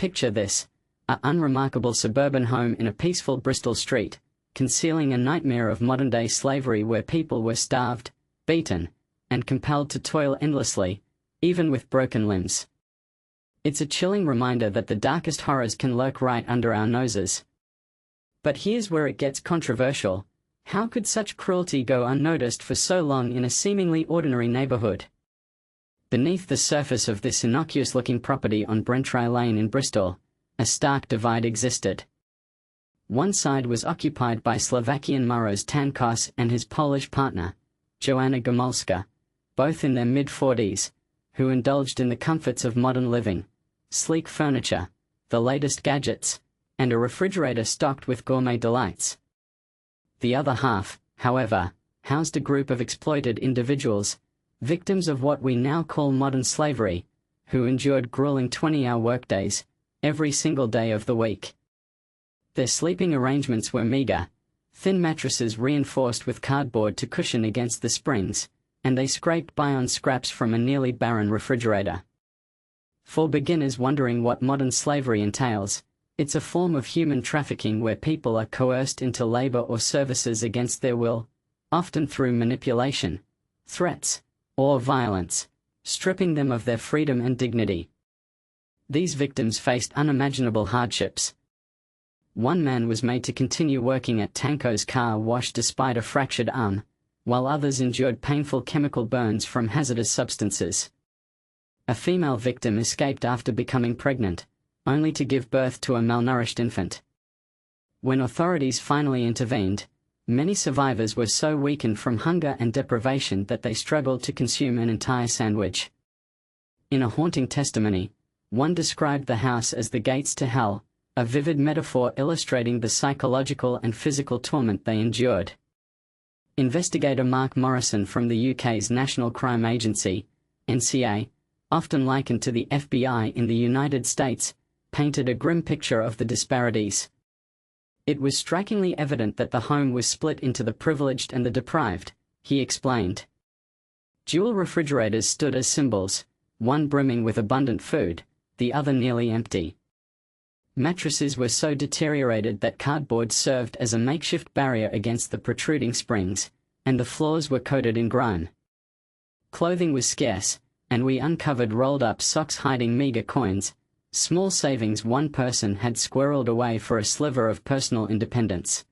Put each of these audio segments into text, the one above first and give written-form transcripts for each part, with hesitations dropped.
Picture this: an unremarkable suburban home in a peaceful Bristol street, concealing a nightmare of modern-day slavery where people were starved, beaten, and compelled to toil endlessly, even with broken limbs. It's a chilling reminder that the darkest horrors can lurk right under our noses. But here's where it gets controversial. How could such cruelty go unnoticed for so long in a seemingly ordinary neighborhood? Beneath the surface of this innocuous-looking property on Brentry Lane in Bristol, a stark divide existed. One side was occupied by Slovakian Maros Tancos and his Polish partner, Joanna Gomulska, both in their mid-40s, who indulged in the comforts of modern living, sleek furniture, the latest gadgets, and a refrigerator stocked with gourmet delights. The other half, however, housed a group of exploited individuals, victims of what we now call modern slavery, who endured grueling 20-hour workdays, every single day of the week. Their sleeping arrangements were meager, thin mattresses reinforced with cardboard to cushion against the springs, and they scraped by on scraps from a nearly barren refrigerator. For beginners wondering what modern slavery entails, it's a form of human trafficking where people are coerced into labor or services against their will, often through manipulation, threats, or violence, stripping them of their freedom and dignity. These victims faced unimaginable hardships. One man was made to continue working at Tancos car wash despite a fractured arm, while others endured painful chemical burns from hazardous substances. A female victim escaped after becoming pregnant, only to give birth to a malnourished infant. When authorities finally intervened, many survivors were so weakened from hunger and deprivation that they struggled to consume an entire sandwich. In a haunting testimony, one described the house as the gates to hell, a vivid metaphor illustrating the psychological and physical torment they endured. Investigator Mark Morrison from the UK's National Crime Agency, NCA, often likened to the FBI in the United States, painted a grim picture of the disparities. It was strikingly evident that the home was split into the privileged and the deprived, he explained. Dual refrigerators stood as symbols, one brimming with abundant food, the other nearly empty. Mattresses were so deteriorated that cardboard served as a makeshift barrier against the protruding springs, and the floors were coated in grime. Clothing was scarce, and we uncovered rolled-up socks hiding meager coins, small savings one person had squirreled away for a sliver of personal independence.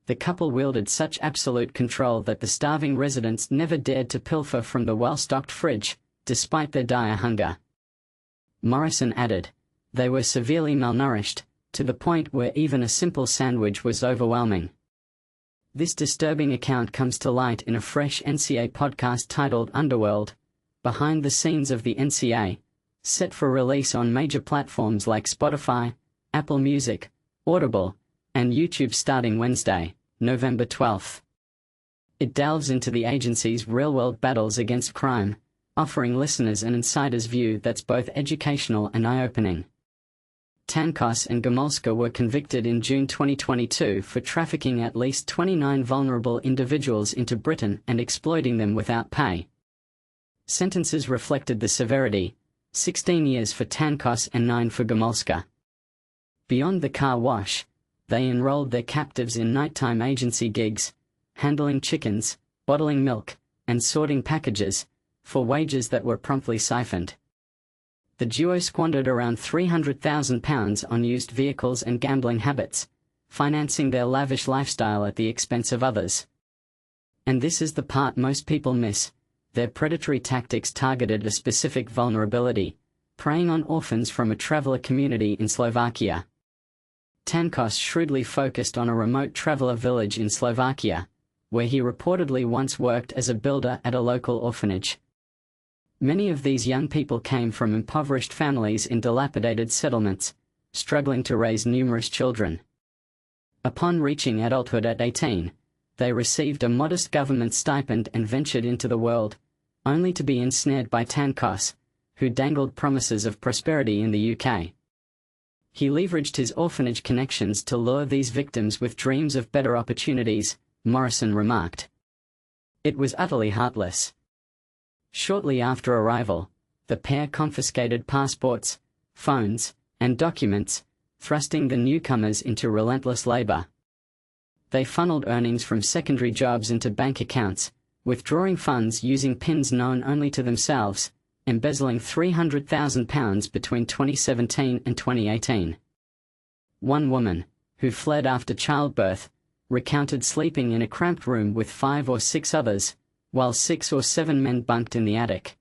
The couple wielded such absolute control that the starving residents never dared to pilfer from the well-stocked fridge, despite their dire hunger. Morrison added, they were severely malnourished, to the point where even a simple sandwich was overwhelming. This disturbing account comes to light in a fresh NCA podcast titled Underworld, Behind the Scenes of the NCA, set for release on major platforms like Spotify, Apple Music, Audible, and YouTube starting Wednesday, November 12th. It delves into the agency's real-world battles against crime, offering listeners an insider's view that's both educational and eye-opening. Tancos and Gomulska were convicted in June 2022 for trafficking at least 29 vulnerable individuals into Britain and exploiting them without pay. Sentences reflected the severity: 16 years for Tancos and 9 for Gomulska. Beyond the car wash, they enrolled their captives in nighttime agency gigs, handling chickens, bottling milk, and sorting packages, for wages that were promptly siphoned. The duo squandered around £300,000 on used vehicles and gambling habits, financing their lavish lifestyle at the expense of others. And this is the part most people miss: their predatory tactics targeted a specific vulnerability, preying on orphans from a traveller community in Slovakia. Tancos shrewdly focused on a remote traveller village in Slovakia, where he reportedly once worked as a builder at a local orphanage. Many of these young people came from impoverished families in dilapidated settlements, struggling to raise numerous children. Upon reaching adulthood at 18, they received a modest government stipend and ventured into the world, only to be ensnared by Tancos, who dangled promises of prosperity in the UK. He leveraged his orphanage connections to lure these victims with dreams of better opportunities, Morrison remarked. It was utterly heartless. Shortly after arrival, the pair confiscated passports, phones, and documents, thrusting the newcomers into relentless labor. They funneled earnings from secondary jobs into bank accounts, withdrawing funds using pins known only to themselves, embezzling £300,000 between 2017 and 2018. One woman, who fled after childbirth, recounted sleeping in a cramped room with 5 or 6 others, while 6 or 7 men bunked in the attic.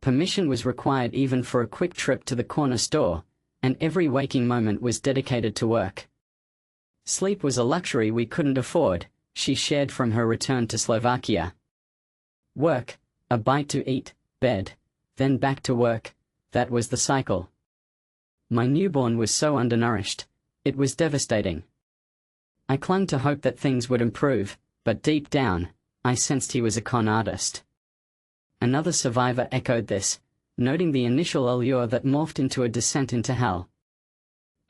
Permission was required even for a quick trip to the corner store, and every waking moment was dedicated to work. Sleep was a luxury we couldn't afford, she shared from her return to Slovakia. Work, a bite to eat, bed, then back to work, that was the cycle. My newborn was so undernourished, it was devastating. I clung to hope that things would improve, but deep down, I sensed he was a con artist. Another survivor echoed this, noting the initial allure that morphed into a descent into hell.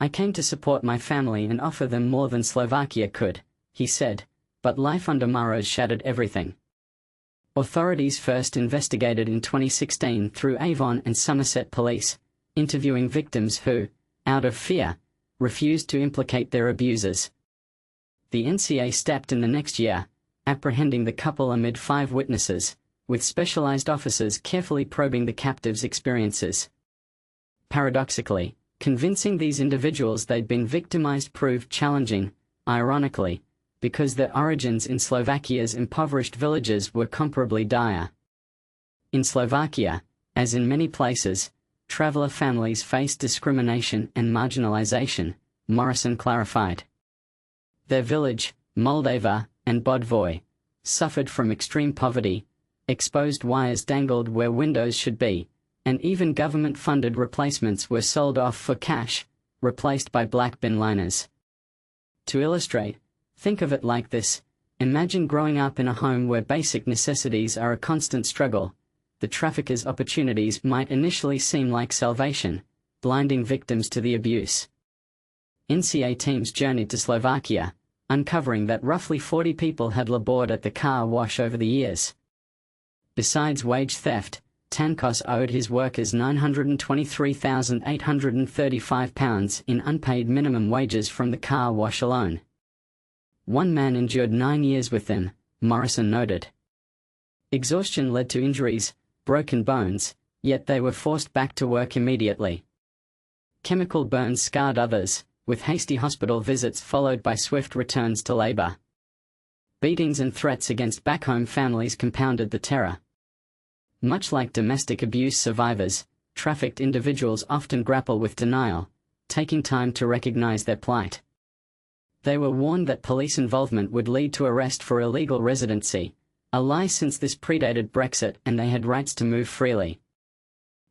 I came to support my family and offer them more than Slovakia could, he said, but life under Maros shattered everything. Authorities first investigated in 2016 through Avon and Somerset police, interviewing victims who, out of fear, refused to implicate their abusers. The NCA stepped in the next year, apprehending the couple amid 5 witnesses, with specialized officers carefully probing the captives' experiences. Paradoxically, convincing these individuals they'd been victimized proved challenging, ironically, because their origins in Slovakia's impoverished villages were comparably dire. In Slovakia, as in many places, traveler families faced discrimination and marginalization, Morrison clarified. Their village, Moldava, and Bodvoj, suffered from extreme poverty, exposed wires dangled where windows should be, and even government-funded replacements were sold off for cash, replaced by black bin liners. To illustrate, think of it like this: imagine growing up in a home where basic necessities are a constant struggle. The trafficker's opportunities might initially seem like salvation, blinding victims to the abuse. NCA teams journeyed to Slovakia, uncovering that roughly 40 people had labored at the car wash over the years. Besides wage theft, Tancos owed his workers £923,835 in unpaid minimum wages from the car wash alone. One man endured 9 years with them, Morrison noted. Exhaustion led to injuries, broken bones, yet they were forced back to work immediately. Chemical burns scarred others, with hasty hospital visits followed by swift returns to labor. Beatings and threats against back-home families compounded the terror. Much like domestic abuse survivors, trafficked individuals often grapple with denial, taking time to recognize their plight. They were warned that police involvement would lead to arrest for illegal residency, a lie since this predated Brexit and they had rights to move freely.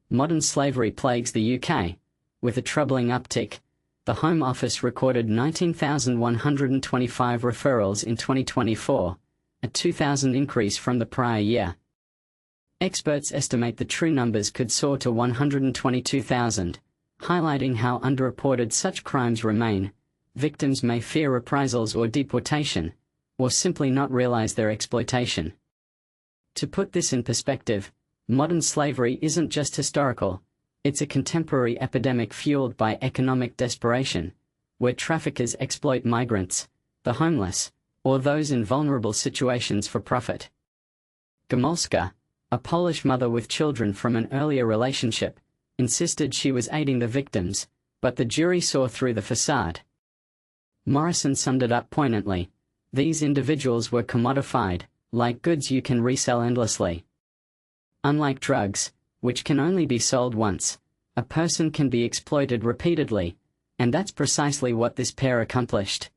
Modern slavery plagues the UK, with a troubling uptick. The Home Office recorded 19,125 referrals in 2024, a 2,000 increase from the prior year. Experts estimate the true numbers could soar to 122,000, highlighting how underreported such crimes remain. Victims may fear reprisals or deportation, or simply not realize their exploitation. To put this in perspective, modern slavery isn't just historical, it's a contemporary epidemic fueled by economic desperation, where traffickers exploit migrants, the homeless, or those in vulnerable situations for profit. Gomulska, a Polish mother with children from an earlier relationship, insisted she was aiding the victims, but the jury saw through the facade. Morrison summed it up poignantly: these individuals were commodified, like goods you can resell endlessly. Unlike drugs, which can only be sold once, a person can be exploited repeatedly, and that's precisely what this pair accomplished.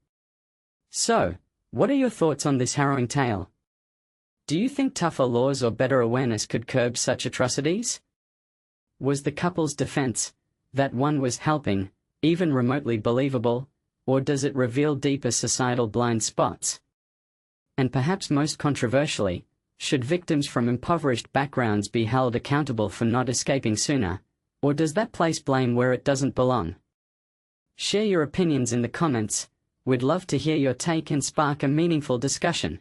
So, what are your thoughts on this harrowing tale? Do you think tougher laws or better awareness could curb such atrocities? Was the couple's defense, that one was helping, even remotely believable, or does it reveal deeper societal blind spots? And perhaps most controversially, should victims from impoverished backgrounds be held accountable for not escaping sooner, or does that place blame where it doesn't belong? Share your opinions in the comments. We'd love to hear your take and spark a meaningful discussion.